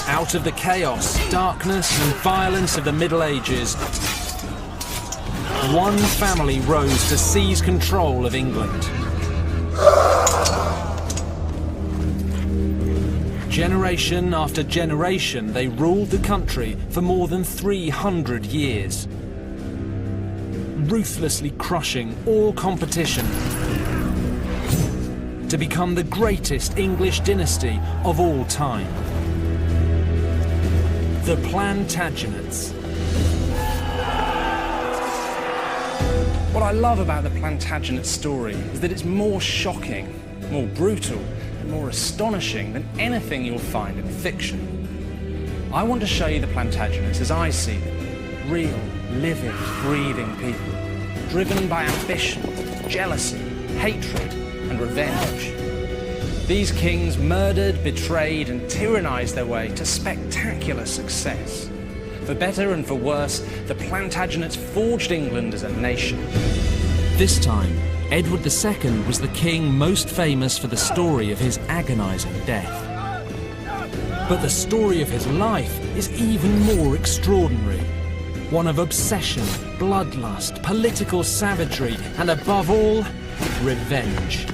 Out of the chaos, darkness and violence of the Middle Ages, one family rose to seize control of England. Generation after generation, they ruled the country for more than 300 years, ruthlessly crushing all competition to become the greatest English dynasty of all time. The Plantagenets. What I love about the Plantagenet story is that it's more shocking, more brutal, and more astonishing than anything you'll find in fiction. I want to show you the Plantagenets as I see them. Real, living, breathing people, driven by ambition, jealousy, hatred, and revenge. These kings murdered, betrayed, and tyrannized their way to spectacular success. For better and for worse, the Plantagenets forged England as a nation. This time, Edward II was the king most famous for the story of his agonizing death. But the story of his life is even more extraordinary. One of obsession, bloodlust, political savagery, and above all, revenge.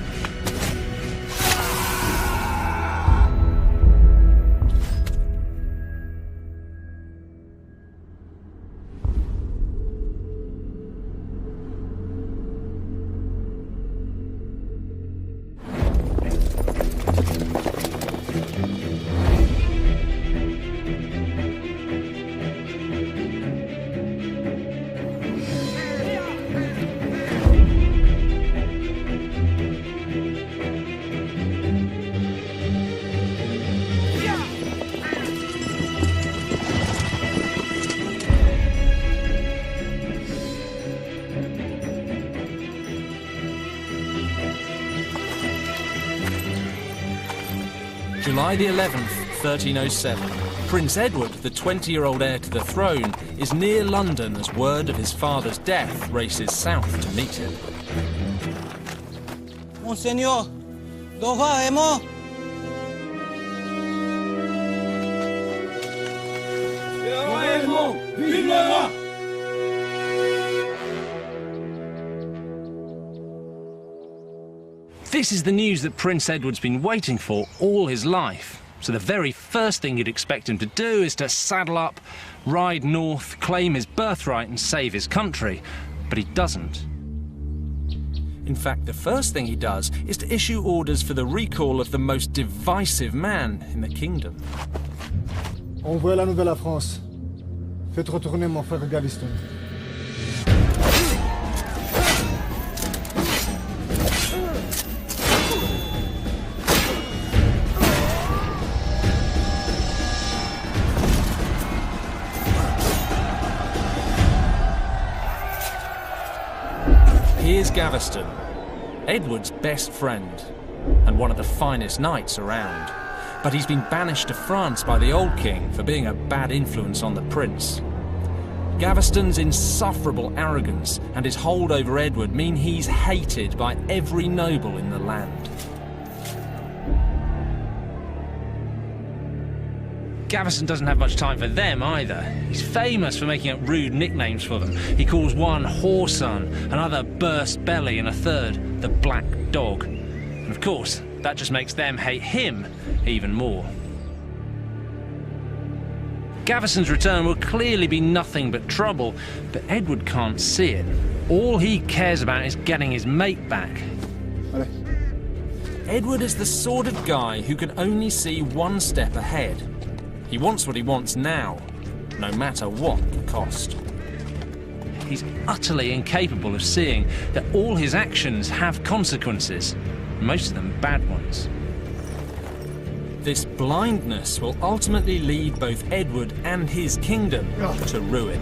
July the 11th, 1307. Prince Edward, the 20-year-old heir to the throne, is near London as word of his father's death races south to meet him. Monseigneur, le roi est mort. Le roi est mort. Vive le roi. This is the news that Prince Edward's been waiting for all his life. So the very first thing you'd expect him to do is to saddle up, ride north, claim his birthright and save his country. But he doesn't. In fact, the first thing he does is to issue orders for the recall of the most divisive man in the kingdom. Envoie la nouvelle à France. Faites retourner mon frère Gaveston. Here's Gaveston, Edward's best friend, and one of the finest knights around. But he's been banished to France by the old king for being a bad influence on the prince. Gaveston's insufferable arrogance and his hold over Edward mean he's hated by every noble in the land. Gaveston doesn't have much time for them either. He's famous for making up rude nicknames for them. He calls one Whoreson, another Burst Belly, and a third the Black Dog. And of course, that just makes them hate him even more. Gaveston's return will clearly be nothing but trouble, but Edward can't see it. All he cares about is getting his mate back. Allez. Edward is the sort of guy who can only see one step ahead. He wants what he wants now, no matter what the cost. He's utterly incapable of seeing that all his actions have consequences, most of them bad ones. This blindness will ultimately lead both Edward and his kingdom to ruin.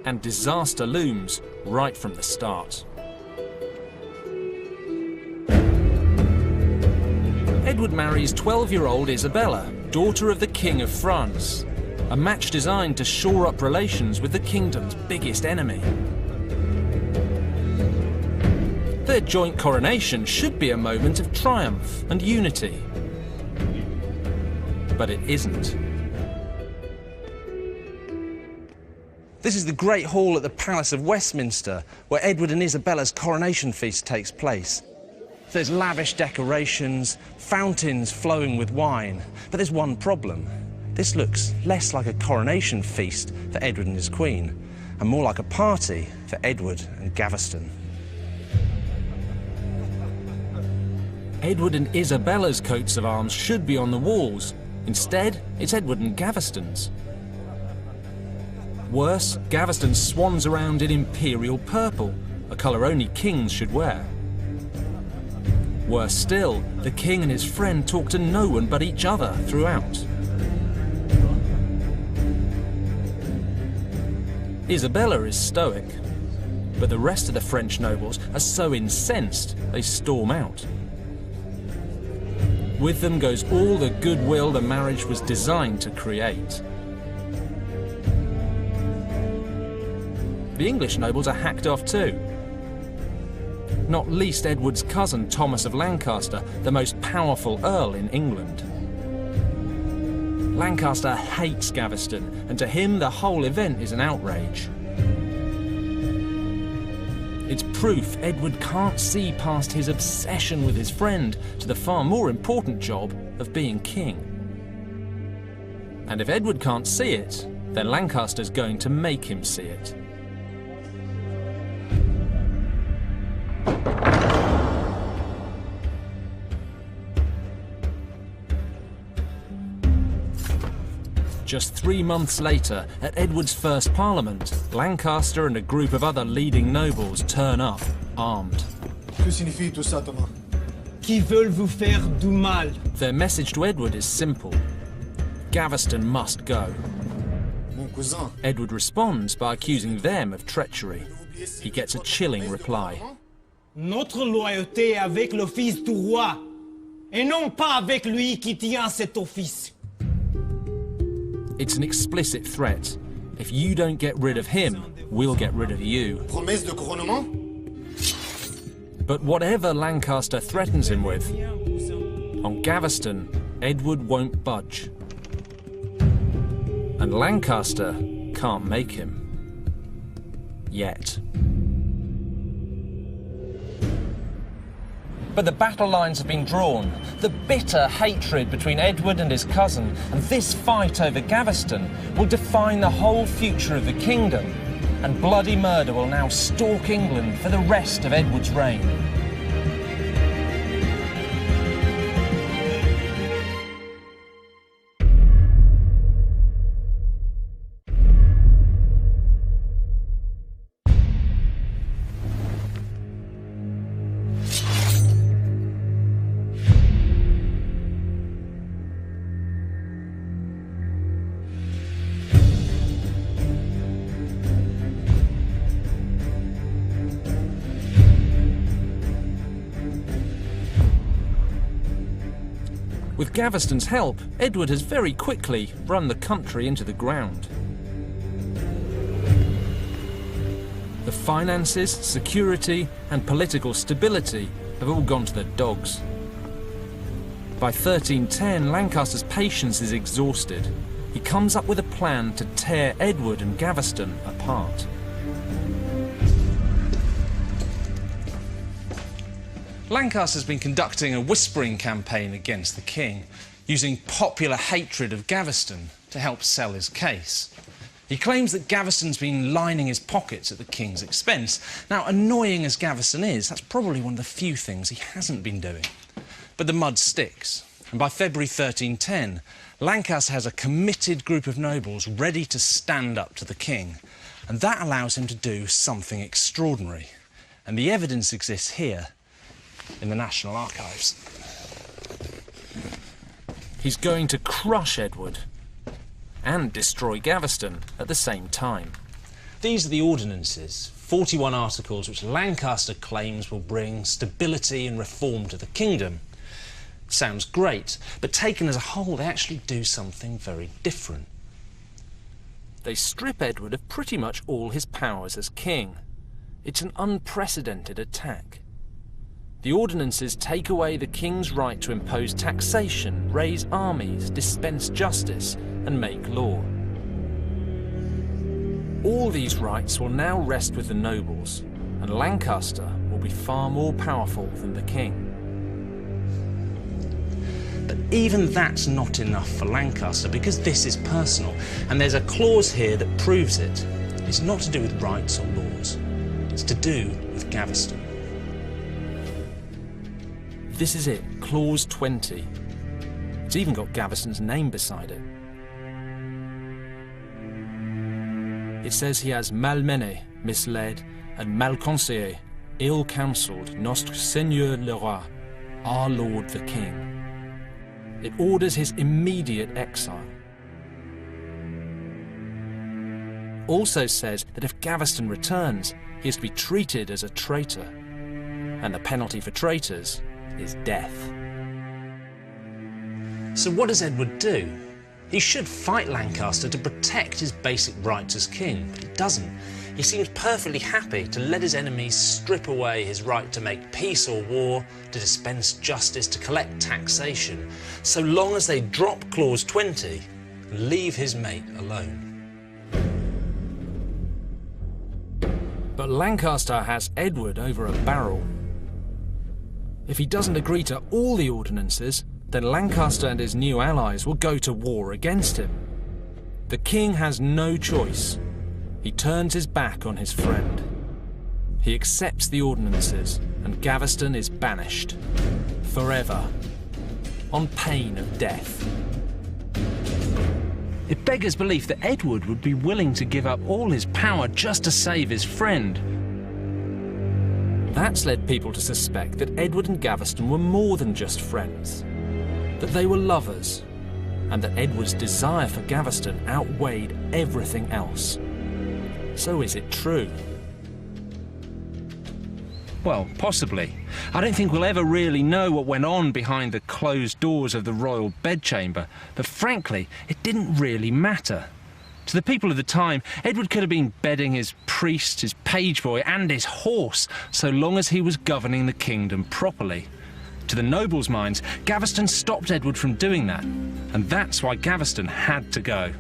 And disaster looms right from the start. Edward marries 12-year-old Isabella, daughter of the King of France. a match designed to shore up relations with the kingdom's biggest enemy. Their joint coronation should be a moment of triumph and unity. But it isn't. This is the Great Hall at the Palace of Westminster, where Edward and Isabella's coronation feast takes place. There's lavish decorations, fountains flowing with wine. But there's one problem. This looks less like a coronation feast for Edward and his queen, and more like a party for Edward and Gaveston. Edward and Isabella's coats of arms should be on the walls. Instead, it's Edward and Gaveston's. Worse, Gaveston swans around in imperial purple, a colour only kings should wear. Worse still, the king and his friend talk to no one but each other throughout. Isabella is stoic, but the rest of the French nobles are so incensed they storm out. With them goes all the goodwill the marriage was designed to create. The English nobles are hacked off too. Not least Edward's cousin Thomas of Lancaster, the most powerful earl in England. Lancaster hates Gaveston, and to him the whole event is an outrage. It's proof Edward can't see past his obsession with his friend to the far more important job of being king. And if Edward can't see it, then Lancaster's going to make him see it. Just 3 months later, at Edward's first parliament, Lancaster and a group of other leading nobles turn up, armed. Que signifie tout ça, Thomas? Qui veulent vous faire du mal. Their message to Edward is simple. Gaveston must go. Mon cousin. Edward responds by accusing them of treachery. He gets a chilling reply. Notre loyauté est avec le fils du roi, et non pas avec lui qui tient cet office. It's an explicit threat. If you don't get rid of him, we'll get rid of you. Promesse de couronnement? But whatever Lancaster threatens him with, on Gaveston, Edward won't budge. And Lancaster can't make him. Yet. But the battle lines have been drawn. The bitter hatred between Edward and his cousin, and this fight over Gaveston, will define the whole future of the kingdom. And bloody murder will now stalk England for the rest of Edward's reign. With Gaveston's help, Edward has very quickly run the country into the ground. The finances, security, and political stability have all gone to the dogs. By 1310, Lancaster's patience is exhausted. He comes up with a plan to tear Edward and Gaveston apart. Lancaster's been conducting a whispering campaign against the king, using popular hatred of Gaveston to help sell his case. He claims that Gaveston's been lining his pockets at the king's expense. Now, annoying as Gaveston is, that's probably one of the few things he hasn't been doing. But the mud sticks, and by February 1310, Lancaster has a committed group of nobles ready to stand up to the king, and that allows him to do something extraordinary. And the evidence exists here, in the National Archives. He's going to crush Edward and destroy Gaveston at the same time. These are the ordinances, 41 articles which Lancaster claims will bring stability and reform to the kingdom. Sounds great, but taken as a whole, they actually do something very different. they strip Edward of pretty much all his powers as king. It's an unprecedented attack. The ordinances take away the king's right to impose taxation, raise armies, dispense justice, and make law. All these rights will now rest with the nobles, and Lancaster will be far more powerful than the king. But even that's not enough for Lancaster, because this is personal, and there's a clause here that proves it. It's not to do with rights or laws. It's to do with Gaveston. This is it, Clause 20. It's even got Gaveston's name beside it. It says he has malmené, misled, and malconseillé, ill-counselled Notre Seigneur le Roi, our Lord the King. It orders his immediate exile. Also says that if Gaveston returns, he is to be treated as a traitor, and the penalty for traitors is death. So what does Edward do? He should fight Lancaster to protect his basic rights as king, but he doesn't. He seems perfectly happy to let his enemies strip away his right to make peace or war, to dispense justice, to collect taxation, so long as they drop Clause 20 and leave his mate alone. But Lancaster has Edward over a barrel. If he doesn't agree to all the ordinances, then Lancaster and his new allies will go to war against him. The king has no choice. He turns his back on his friend. He accepts the ordinances, and Gaveston is banished. Forever. On pain of death. It beggars belief that Edward would be willing to give up all his power just to save his friend. That's led people to suspect that Edward and Gaveston were more than just friends, that they were lovers, and that Edward's desire for Gaveston outweighed everything else. So is it true? Well, possibly. I don't think we'll ever really know what went on behind the closed doors of the royal bedchamber, but frankly, it didn't really matter. To the people of the time, Edward could have been bedding his priest, his page boy, and his horse, so long as he was governing the kingdom properly. To the nobles' minds, Gaveston stopped Edward from doing that, and that's why Gaveston had to go.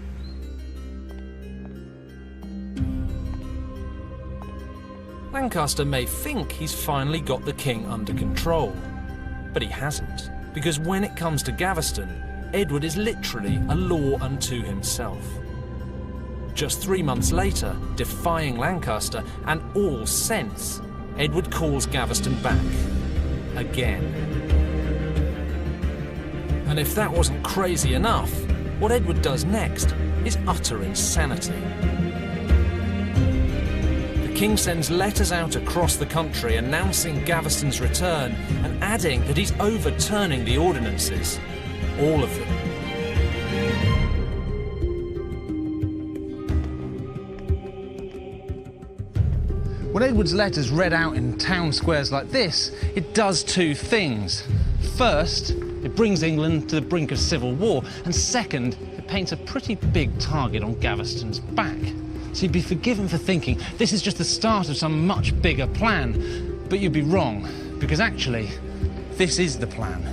Lancaster may think he's finally got the king under control, but he hasn't, because when it comes to Gaveston, Edward is literally a law unto himself. Just 3 months later, defying Lancaster and all sense, Edward calls Gaveston back. Again. And if that wasn't crazy enough, what Edward does next is utter insanity. The king sends letters out across the country announcing Gaveston's return and adding that he's overturning the ordinances. All of them. When Edward's letter's read out in town squares like this, it does two things. First, it brings England to the brink of civil war, and second, it paints a pretty big target on Gaveston's back. So you'd be forgiven for thinking this is just the start of some much bigger plan, but you'd be wrong, because actually, this is the plan.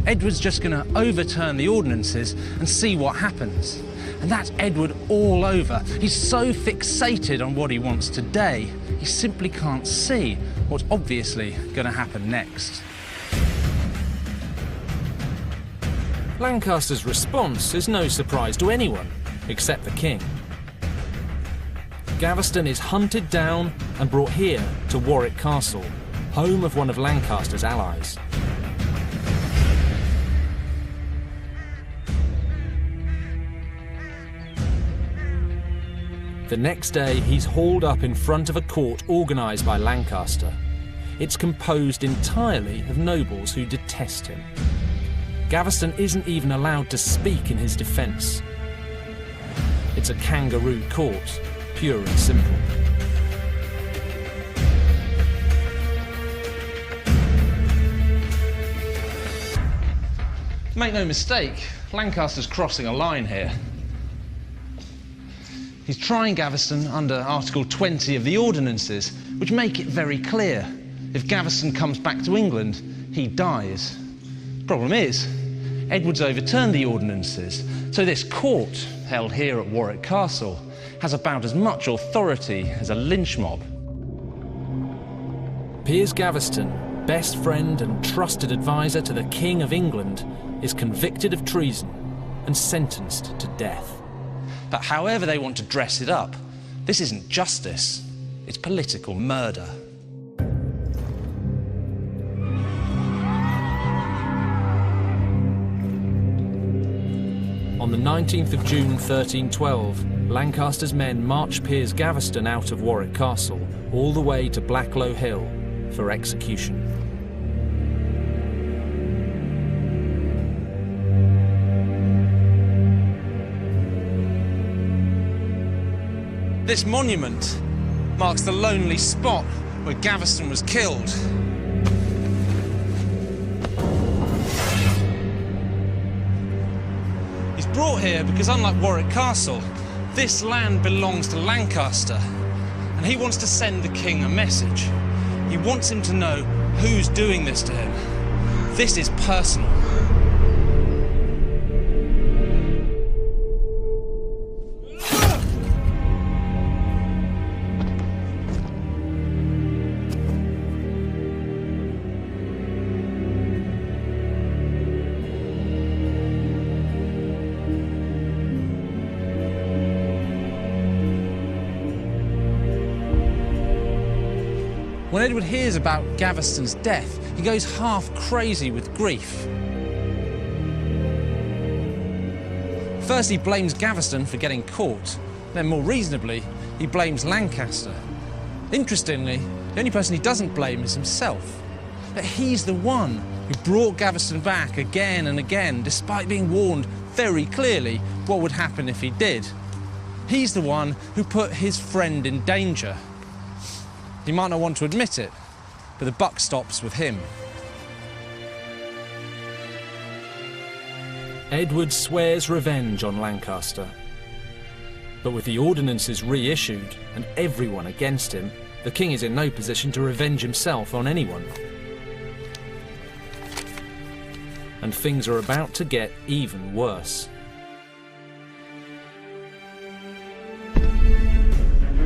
Edward's just going to overturn the ordinances and see what happens. And that's Edward all over. He's so fixated on what he wants today, he simply can't see what's obviously going to happen next. Lancaster's response is no surprise to anyone, except the king. Gaveston is hunted down and brought here to Warwick Castle, home of one of Lancaster's allies. The next day, he's hauled up in front of a court organised by Lancaster. It's composed entirely of nobles who detest him. Gaveston isn't even allowed to speak in his defence. It's a kangaroo court, pure and simple. Make no mistake, Lancaster's crossing a line here. He's trying Gaveston under Article 20 of the Ordinances, which make it very clear. If Gaveston comes back to England, he dies. Problem is, Edward's overturned the Ordinances, so this court, held here at Warwick Castle, has about as much authority as a lynch mob. Piers Gaveston, best friend and trusted advisor to the King of England, is convicted of treason and sentenced to death. But however they want to dress it up, this isn't justice, it's political murder. On the 19th of June 1312, Lancaster's men marched Piers Gaveston out of Warwick Castle, all the way to Blacklow Hill, for execution. This monument marks the lonely spot where Gaveston was killed. He's brought here because, unlike Warwick Castle, this land belongs to Lancaster, and he wants to send the king a message. He wants him to know who's doing this to him. This is personal. When Edward hears about Gaveston's death, he goes half crazy with grief. First, he blames Gaveston for getting caught. Then, more reasonably, he blames Lancaster. Interestingly, the only person he doesn't blame is himself. But he's the one who brought Gaveston back again and again, despite being warned very clearly what would happen if he did. He's the one who put his friend in danger. He might not want to admit it, but the buck stops with him. Edward swears revenge on Lancaster. But with the ordinances reissued and everyone against him, the king is in no position to revenge himself on anyone. And things are about to get even worse.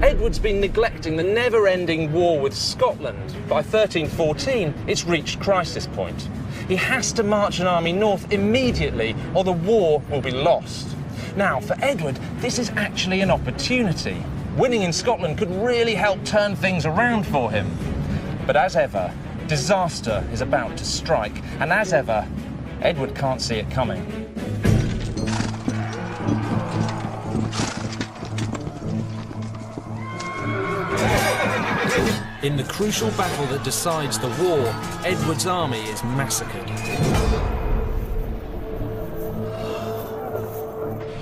Edward's been neglecting the never-ending war with Scotland. By 1314, it's reached crisis point. He has to march an army north immediately, or the war will be lost. Now, for Edward, this is actually an opportunity. Winning in Scotland could really help turn things around for him. But as ever, disaster is about to strike, and as ever, Edward can't see it coming. In the crucial battle that decides the war, Edward's army is massacred.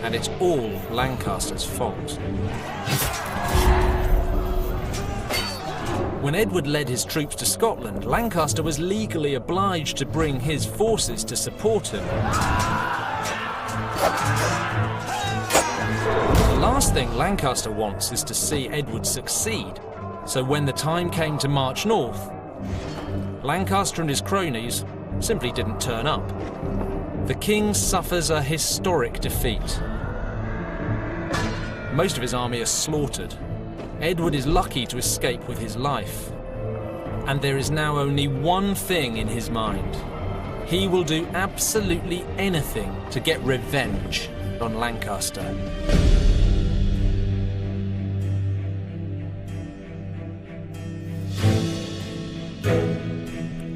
And it's all Lancaster's fault. When Edward led his troops to Scotland, Lancaster was legally obliged to bring his forces to support him. The last thing Lancaster wants is to see Edward succeed. So when the time came to march north, Lancaster and his cronies simply didn't turn up. The king suffers a historic defeat. Most of his army are slaughtered. Edward is lucky to escape with his life. And there is now only one thing in his mind. He will do absolutely anything to get revenge on Lancaster.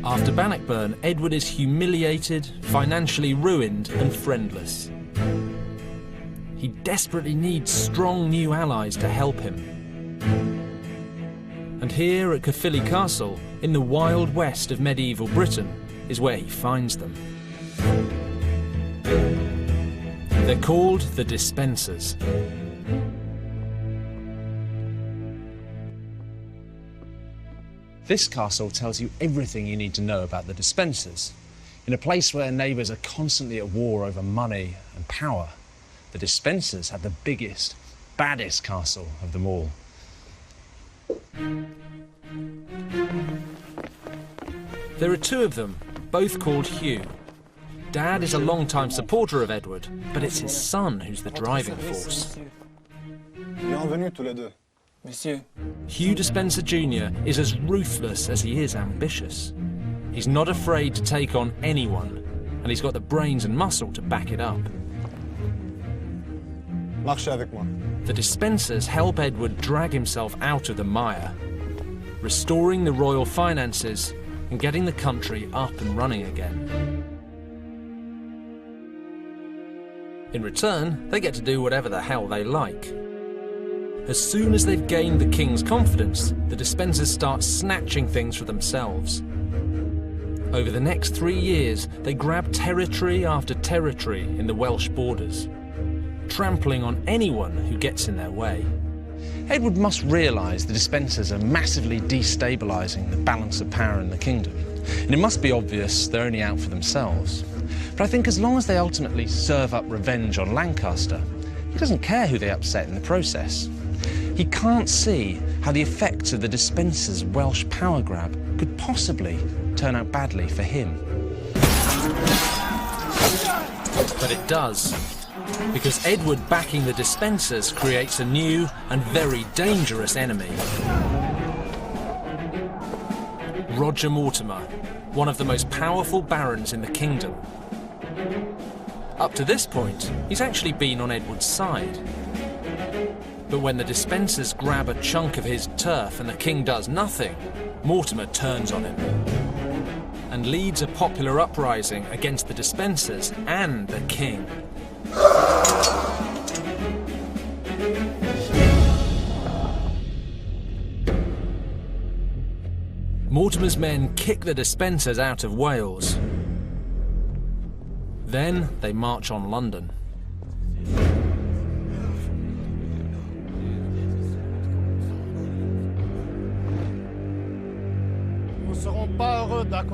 After Bannockburn, Edward is humiliated, financially ruined and friendless. He desperately needs strong new allies to help him. And here at Caerphilly Castle, in the wild west of medieval Britain, is where he finds them. They're called the Dispensers. This castle tells you everything you need to know about the Dispensers. In a place where neighbours are constantly at war over money and power, the Dispensers have the biggest, baddest castle of them all. There are two of them, both called Hugh. Dad is a long-time supporter of Edward, but it's his son who's the driving force. Bienvenue tous les deux. Monsieur. Hugh Despenser Jr. is as ruthless as he is ambitious. He's not afraid to take on anyone, and he's got the brains and muscle to back it up. Marchez avec moi. The Despensers help Edward drag himself out of the mire, restoring the royal finances and getting the country up and running again. In return, they get to do whatever the hell they like. As soon as they've gained the king's confidence, the Despensers start snatching things for themselves. Over the next 3 years, they grab territory after territory in the Welsh borders, trampling on anyone who gets in their way. Edward must realise the Despensers are massively destabilising the balance of power in the kingdom. And it must be obvious they're only out for themselves. But I think as long as they ultimately serve up revenge on Lancaster, he doesn't care who they upset in the process. He can't see how the effects of the Despensers' Welsh power grab could possibly turn out badly for him. But it does, because Edward backing the Despensers creates a new and very dangerous enemy. Roger Mortimer, one of the most powerful barons in the kingdom. Up to this point, he's actually been on Edward's side. But when the Despensers grab a chunk of his turf and the king does nothing, Mortimer turns on him and leads a popular uprising against the Despensers and the king. Mortimer's men kick the Despensers out of Wales. Then they march on London.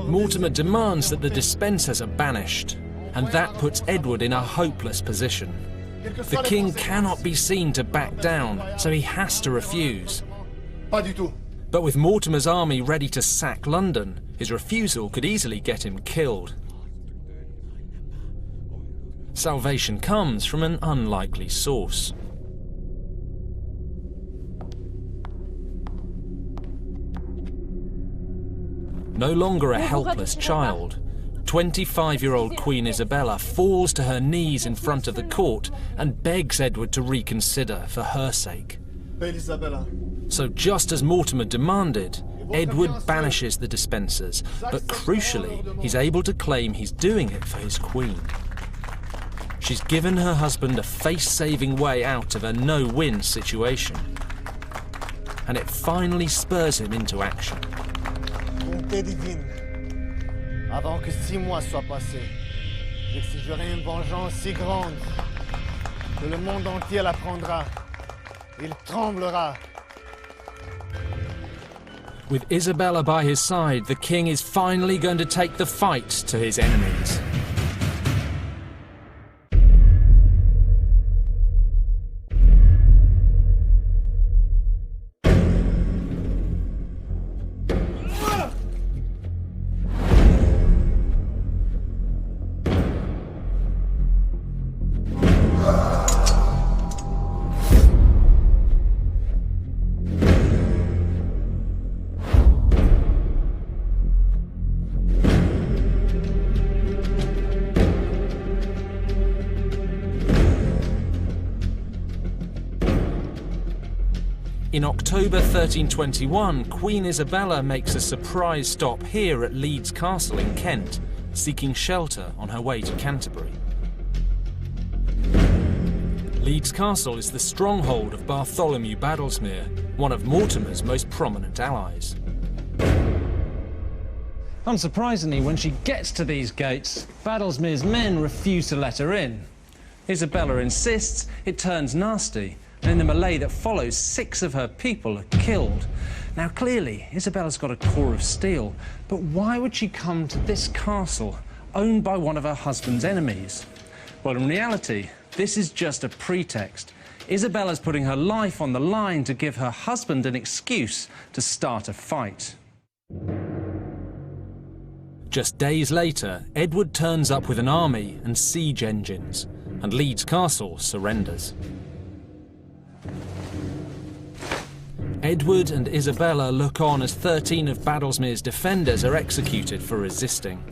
Mortimer demands that the Despensers are banished, and that puts Edward in a hopeless position. The king cannot be seen to back down, so he has to refuse. Pas du tout. But with Mortimer's army ready to sack London, his refusal could easily get him killed. Salvation comes from an unlikely source. No longer a helpless child, 25-year-old Queen Isabella falls to her knees in front of the court and begs Edward to reconsider for her sake. Belle Isabella. So just as Mortimer demanded, Edward banishes the Despensers, but crucially, he's able to claim he's doing it for his queen. She's given her husband a face-saving way out of a no-win situation. And it finally spurs him into action. Bonté divine. Avant que 6 mois soient passés, j'exigerai une vengeance si grande que le monde entier la prendra. Il tremblera. With Isabella by his side, the king is finally going to take the fight to his enemies. In October 1321, Queen Isabella makes a surprise stop here at Leeds Castle in Kent, seeking shelter on her way to Canterbury. Leeds Castle is the stronghold of Bartholomew Badlesmere, one of Mortimer's most prominent allies. Unsurprisingly, when she gets to these gates, Badlesmere's men refuse to let her in. Isabella insists, it turns nasty, and in the melee that follows, 6 of her people are killed. Now, clearly, Isabella's got a core of steel, but why would she come to this castle, owned by one of her husband's enemies? Well, in reality, this is just a pretext. Isabella's putting her life on the line to give her husband an excuse to start a fight. Just days later, Edward turns up with an army and siege engines, and Leeds Castle surrenders. Edward and Isabella look on as 13 of Badlesmere's defenders are executed for resisting.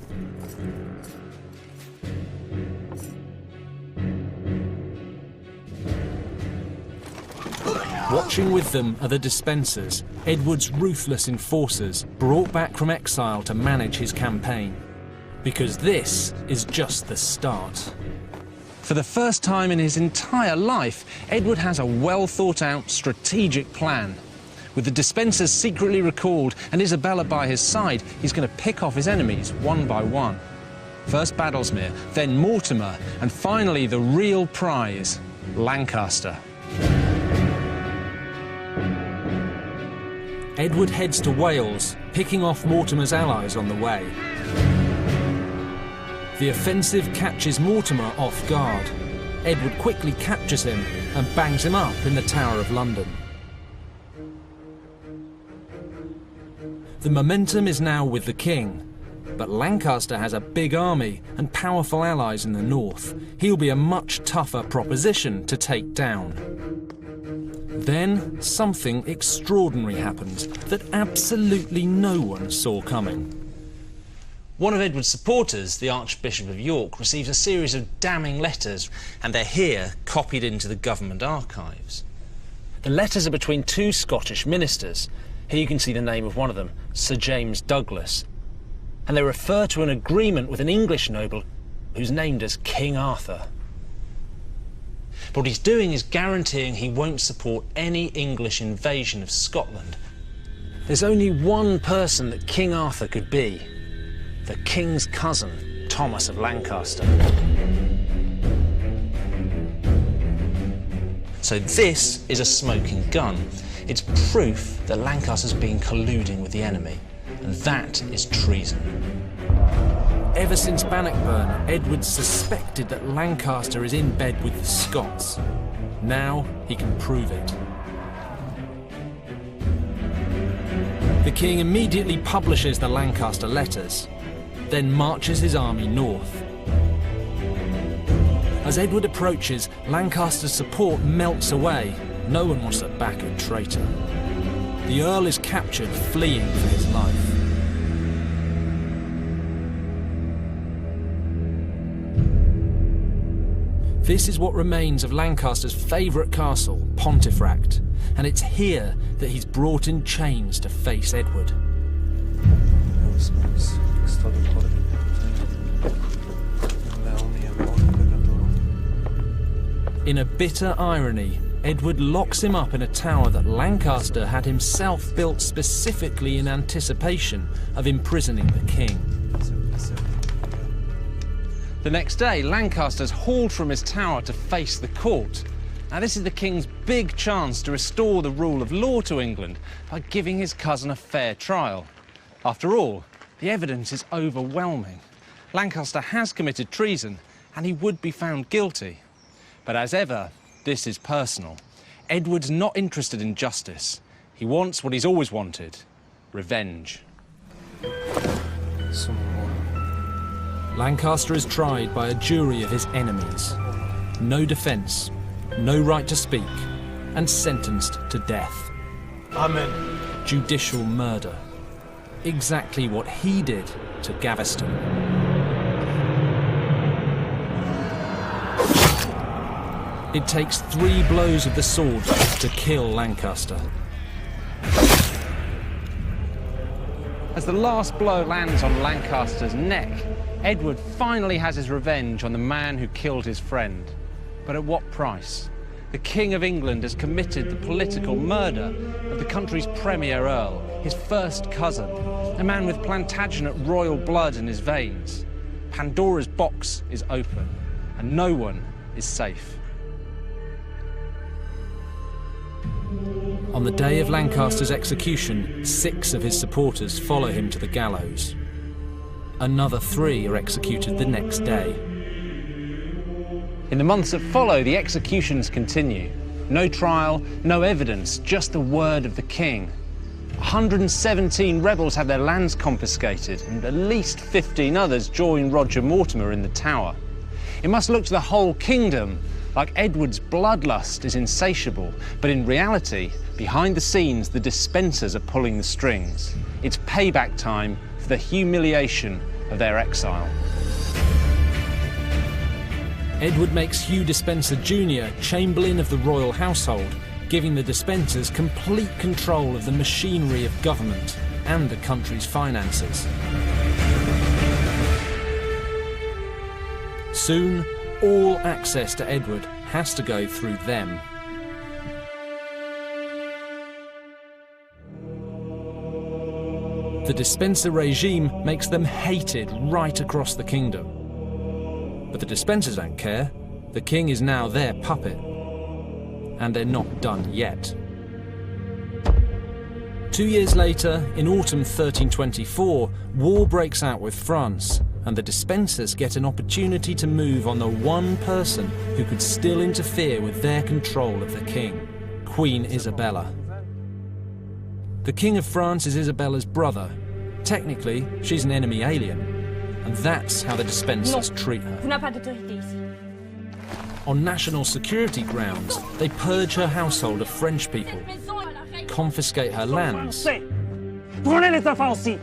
Watching with them are the Despensers, Edward's ruthless enforcers, brought back from exile to manage his campaign. Because this is just the start. For the first time in his entire life, Edward has a well-thought-out strategic plan. With the Despensers secretly recalled and Isabella by his side, he's going to pick off his enemies one by one. First Badlesmere, then Mortimer, and finally the real prize, Lancaster. Edward heads to Wales, picking off Mortimer's allies on the way. The offensive catches Mortimer off guard. Edward quickly captures him and bangs him up in the Tower of London. The momentum is now with the king, but Lancaster has a big army and powerful allies in the north. He'll be a much tougher proposition to take down. Then something extraordinary happens that absolutely no one saw coming. One of Edward's supporters, the Archbishop of York, receives a series of damning letters, and they're here copied into the government archives. The letters are between two Scottish ministers. Here you can see the name of one of them, Sir James Douglas. And they refer to an agreement with an English noble who's named as King Arthur. But what he's doing is guaranteeing he won't support any English invasion of Scotland. There's only one person that King Arthur could be: the king's cousin, Thomas of Lancaster. So this is a smoking gun. It's proof that Lancaster's been colluding with the enemy, and that is treason. Ever since Bannockburn, Edward suspected that Lancaster is in bed with the Scots. Now he can prove it. The king immediately publishes the Lancaster letters, then marches his army north. As Edward approaches, Lancaster's support melts away. No one wants to back a traitor. The Earl is captured, fleeing for his life. This is what remains of Lancaster's favourite castle, Pontefract, and it's here that he's brought in chains to face Edward. In a bitter irony, Edward locks him up in a tower that Lancaster had himself built specifically in anticipation of imprisoning the king. The next day, Lancaster's hauled from his tower to face the court. Now, this is the king's big chance to restore the rule of law to England by giving his cousin a fair trial. After all, the evidence is overwhelming. Lancaster has committed treason, and he would be found guilty. But as ever, this is personal. Edward's not interested in justice. He wants what he's always wanted: revenge. Lancaster is tried by a jury of his enemies. No defence, no right to speak, and sentenced to death. Amen. Judicial murder. Exactly what he did to Gaveston. It takes 3 blows of the sword to kill Lancaster. As the last blow lands on Lancaster's neck, Edward finally has his revenge on the man who killed his friend. But at what price? The King of England has committed the political murder of the country's premier earl, his first cousin, a man with Plantagenet royal blood in his veins. Pandora's box is open, and no one is safe. On the day of Lancaster's execution, 6 of his supporters follow him to the gallows. Another 3 are executed the next day. In the months that follow, the executions continue. No trial, no evidence, just the word of the king. 117 rebels had their lands confiscated, and at least 15 others joined Roger Mortimer in the Tower. It must look to the whole kingdom like Edward's bloodlust is insatiable, but in reality, behind the scenes, the Despensers are pulling the strings. It's payback time for the humiliation of their exile. Edward makes Hugh Despenser Jr. Chamberlain of the royal household, giving the Despensers complete control of the machinery of government and the country's finances. Soon, all access to Edward has to go through them. The Despenser regime makes them hated right across the kingdom. But the Despensers don't care. The king is now their puppet. And they're not done yet. 2 years later, in autumn 1324, war breaks out with France, and the Despensers get an opportunity to move on the one person who could still interfere with their control of the king, Queen Isabella. The King of France is Isabella's brother. Technically, she's an enemy alien, and that's how the Despensers treat her. Vous n'avez pas d'autorité ici. On national security grounds, they purge her household of French people, confiscate her lands, Prenez les enfants aussi.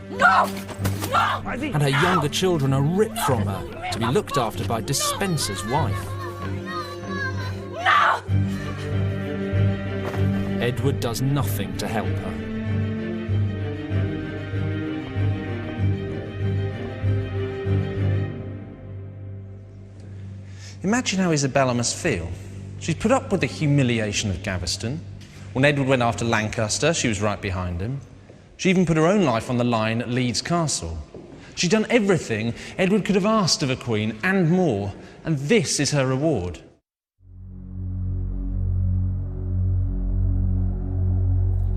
and her younger children are ripped from her to be looked after by Despenser's wife. No! Edward does nothing to help her. Imagine how Isabella must feel. She's put up with the humiliation of Gaveston. When Edward went after Lancaster, she was right behind him. She even put her own life on the line at Leeds Castle. She'd done everything Edward could have asked of a queen and more, and this is her reward.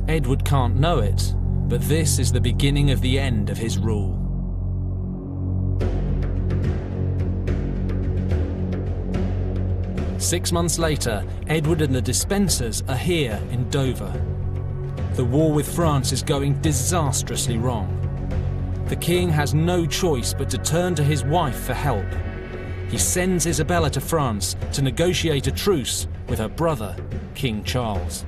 Edward can't know it, but this is the beginning of the end of his rule. Six months later, Edward and the Despensers are here in Dover. The war with France is going disastrously wrong. The king has no choice but to turn to his wife for help. He sends Isabella to France to negotiate a truce with her brother, King Charles.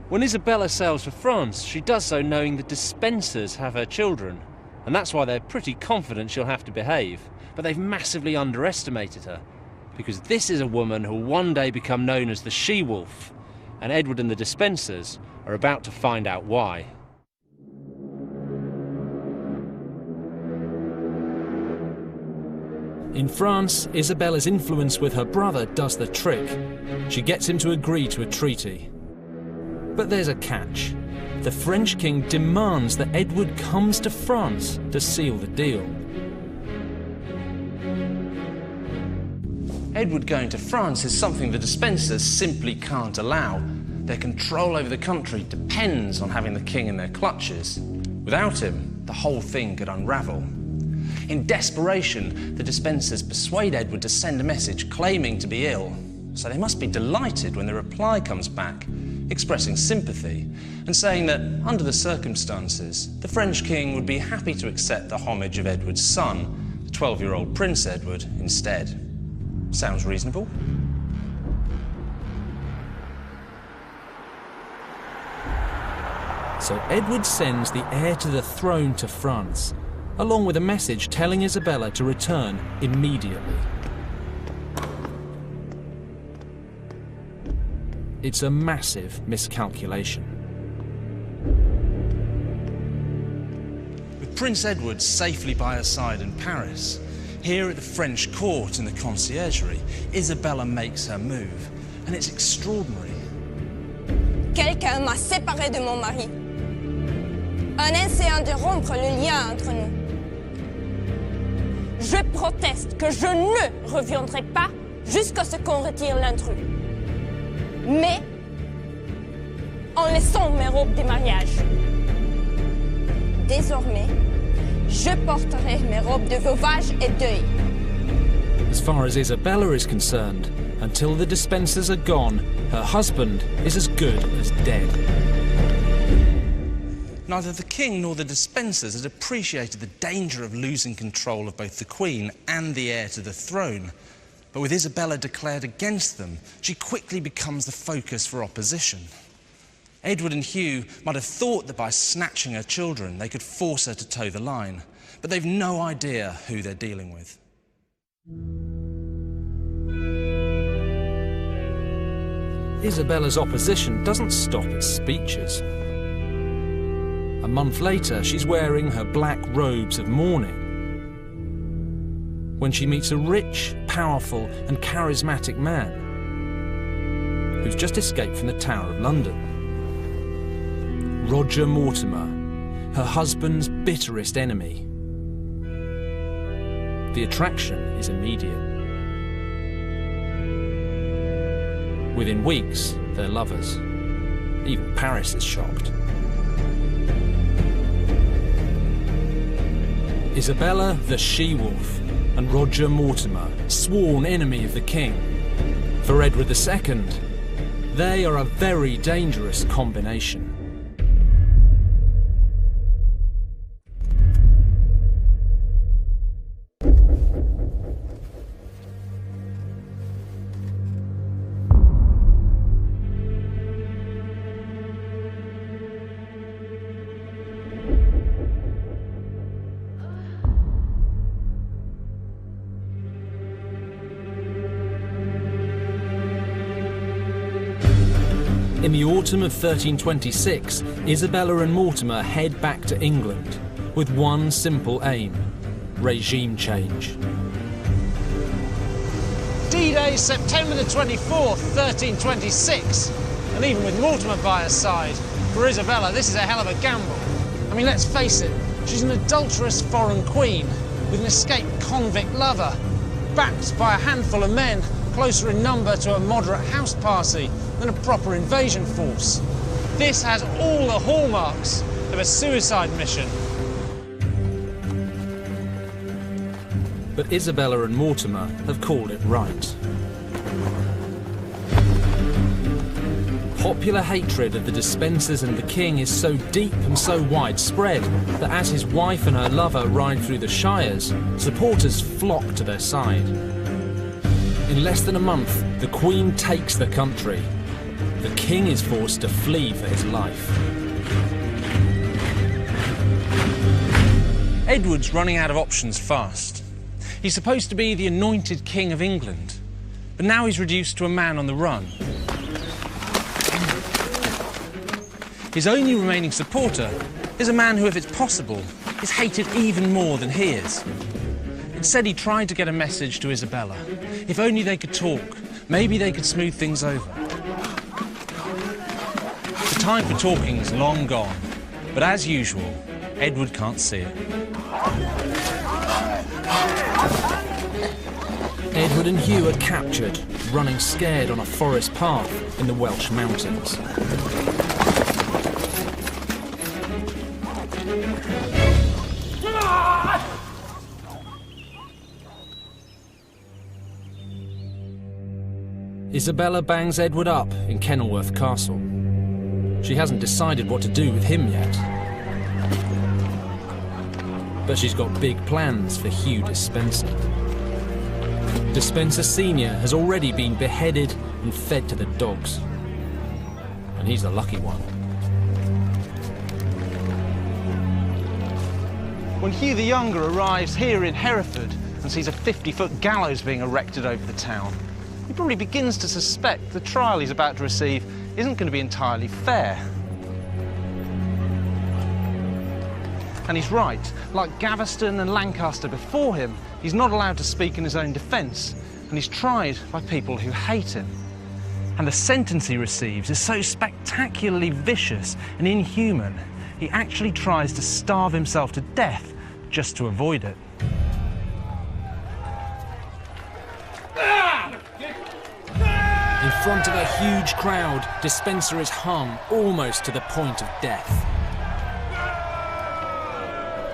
When Isabella sails for France, she does so knowing the Despensers have her children, and that's why they're pretty confident she'll have to behave. But they've massively underestimated her, because this is a woman who'll one day become known as the She-Wolf, and Edward and the Despensers are about to find out why. In France, Isabella's influence with her brother does the trick. She gets him to agree to a treaty. But there's a catch. The French king demands that Edward comes to France to seal the deal. Edward going to France is something the Despensers simply can't allow. Their control over the country depends on having the king in their clutches. Without him, the whole thing could unravel. In desperation, the Despensers persuade Edward to send a message claiming to be ill. So they must be delighted when the reply comes back, expressing sympathy and saying that, under the circumstances, the French king would be happy to accept the homage of Edward's son, the 12-year-old Prince Edward, instead. Sounds reasonable. So Edward sends the heir to the throne to France, along with a message telling Isabella to return immediately. It's a massive miscalculation. With Prince Edward safely by her side in Paris, here at the French court in the conciergerie, Isabella makes her move, and it's extraordinary. Quelqu'un m'a séparé de mon mari. Un essayant de rompre le lien entre nous. Je proteste que je ne reviendrai pas jusqu'à ce qu'on retire l'intrus. Mais en laissant mes robes de mariage. Désormais, je porterai mes robes de veuvage et deuil. As far as Isabella is concerned, Until the Despensers are gone, her husband is as good as dead. Neither the king nor the Despensers had appreciated the danger of losing control of both the queen and the heir to the throne. But with Isabella declared against them, she quickly becomes the focus for opposition. Edward and Hugh might have thought that by snatching her children, they could force her to toe the line, but they've no idea who they're dealing with. Isabella's opposition doesn't stop at speeches. A month later, she's wearing her black robes of mourning when she meets a rich, powerful and charismatic man who's just escaped from the Tower of London. Roger Mortimer, her husband's bitterest enemy. The attraction is immediate. Within weeks, they're lovers. Even Paris is shocked. Isabella the She-Wolf and Roger Mortimer, sworn enemy of the king. For Edward II, they are a very dangerous combination. In the autumn of 1326, Isabella and Mortimer head back to England with one simple aim: regime change. D-Day, September the 24th, 1326. And even with Mortimer by her side, for Isabella, this is a hell of a gamble. I mean, let's face it, she's an adulterous foreign queen with an escaped convict lover, backed by a handful of men closer in number to a moderate house party than a proper invasion force. This has all the hallmarks of a suicide mission. But Isabella and Mortimer have called it right. Popular hatred of the Despensers and the king is so deep and so widespread that as his wife and her lover ride through the shires, supporters flock to their side. In less than a month, the Queen takes the country. The king is forced to flee for his life. Edward's running out of options fast. He's supposed to be the anointed king of England, but now he's reduced to a man on the run. His only remaining supporter is a man who, if it's possible, is hated even more than he is. It said he tried to get a message to Isabella. If only they could talk, maybe they could smooth things over. The time for talking is long gone, but as usual, Edward can't see it. Edward and Hugh are captured, running scared on a forest path in the Welsh mountains. Isabella bangs Edward up in Kenilworth Castle. She hasn't decided what to do with him yet. But she's got big plans for Hugh Despenser. Despenser Senior has already been beheaded and fed to the dogs. And he's the lucky one. When Hugh the Younger arrives here in Hereford and sees a 50-foot gallows being erected over the town, he probably begins to suspect the trial he's about to receive isn't going to be entirely fair. And he's right. Like Gaveston and Lancaster before him, he's not allowed to speak in his own defence, and he's tried by people who hate him. And the sentence he receives is so spectacularly vicious and inhuman, he actually tries to starve himself to death just to avoid it. In front of a huge crowd, Despenser is hung almost to the point of death.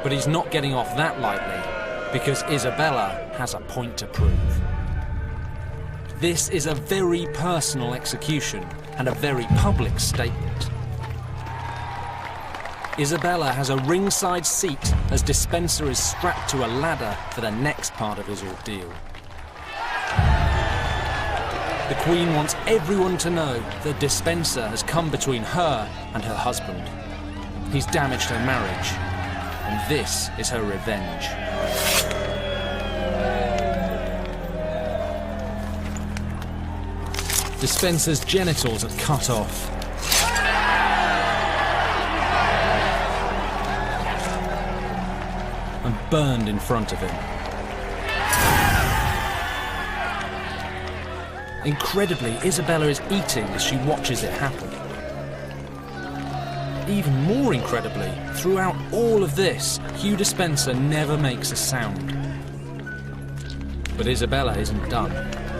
But he's not getting off that lightly, because Isabella has a point to prove. This is a very personal execution and a very public statement. Isabella has a ringside seat as Despenser is strapped to a ladder for the next part of his ordeal. The Queen wants everyone to know that Despenser has come between her and her husband. He's damaged her marriage, and this is her revenge. Despenser's genitals are cut off. And burned in front of him. Incredibly, Isabella is eating as she watches it happen. Even more incredibly, throughout all of this, Hugh Despenser never makes a sound. But Isabella isn't done.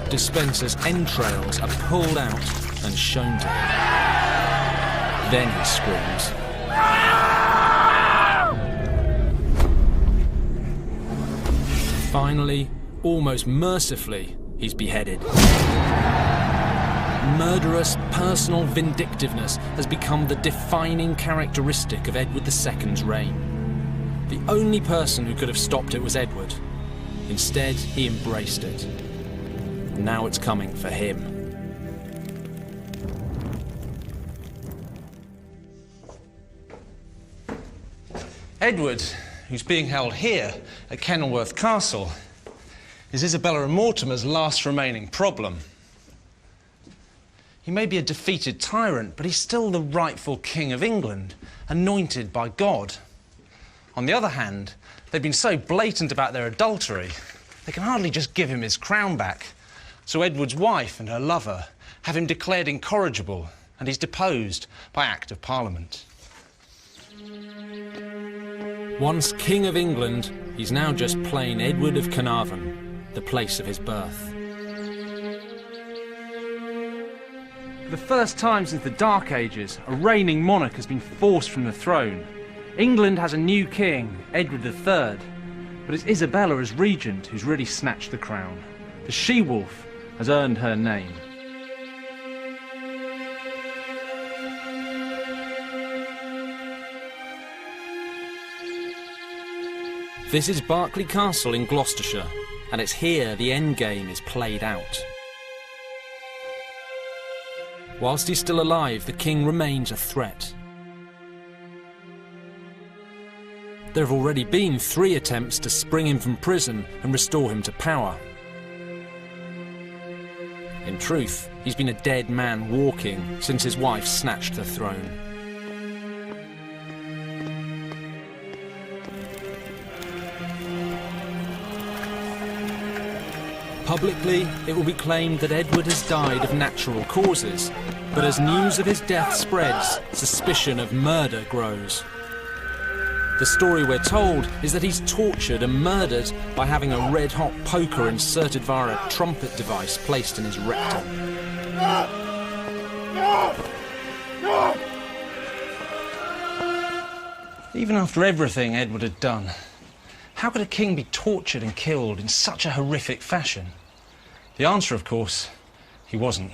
Despenser's entrails are pulled out and shown to him. Then he screams. Finally, almost mercifully, he's beheaded. Murderous personal vindictiveness has become the defining characteristic of Edward II's reign. The only person who could have stopped it was Edward. Instead, he embraced it. And now it's coming for him. Edward, who's being held here at Kenilworth Castle, is Isabella and Mortimer's last remaining problem. He may be a defeated tyrant, but he's still the rightful King of England, anointed by God. On the other hand, they've been so blatant about their adultery, they can hardly just give him his crown back. So Edward's wife and her lover have him declared incorrigible, and he's deposed by Act of Parliament. Once King of England, he's now just plain Edward of Carnarvon, the place of his birth. For the first time since the Dark Ages, a reigning monarch has been forced from the throne. England has a new king, Edward III, but it's Isabella as regent who's really snatched the crown. The she-wolf has earned her name. This is Berkeley Castle in Gloucestershire, and it's here the endgame is played out. Whilst he's still alive, the king remains a threat. There have already been 3 attempts to spring him from prison and restore him to power. In truth, he's been a dead man walking since his wife snatched the throne. Publicly, it will be claimed that Edward has died of natural causes, but as news of his death spreads, suspicion of murder grows. The story we're told is that he's tortured and murdered by having a red-hot poker inserted via a trumpet device placed in his rectum. Even after everything Edward had done, how could a king be tortured and killed in such a horrific fashion? The answer, of course, he wasn't.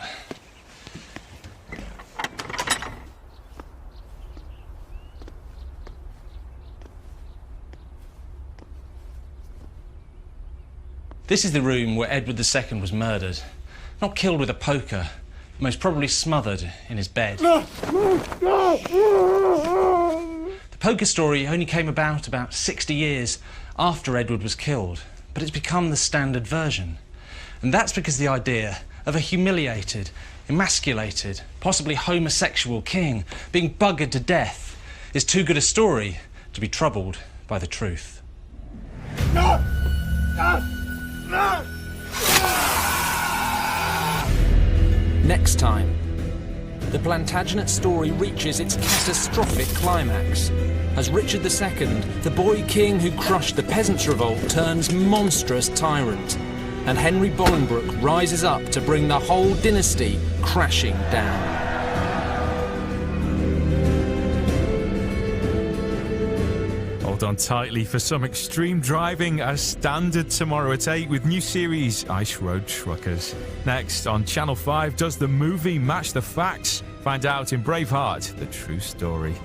This is the room where Edward II was murdered. Not killed with a poker, most probably smothered in his bed. The poker story only came about 60 years after Edward was killed, but it's become the standard version. And that's because the idea of a humiliated, emasculated, possibly homosexual king being buggered to death is too good a story to be troubled by the truth. Next time, the Plantagenet story reaches its catastrophic climax. As Richard II, the boy king who crushed the peasants' revolt, turns monstrous tyrant, and Henry Bolingbroke rises up to bring the whole dynasty crashing down. Hold on tightly for some extreme driving as standard tomorrow at 8 with new series Ice Road Truckers. Next on Channel 5, does the movie match the facts? Find out in Braveheart, the true story.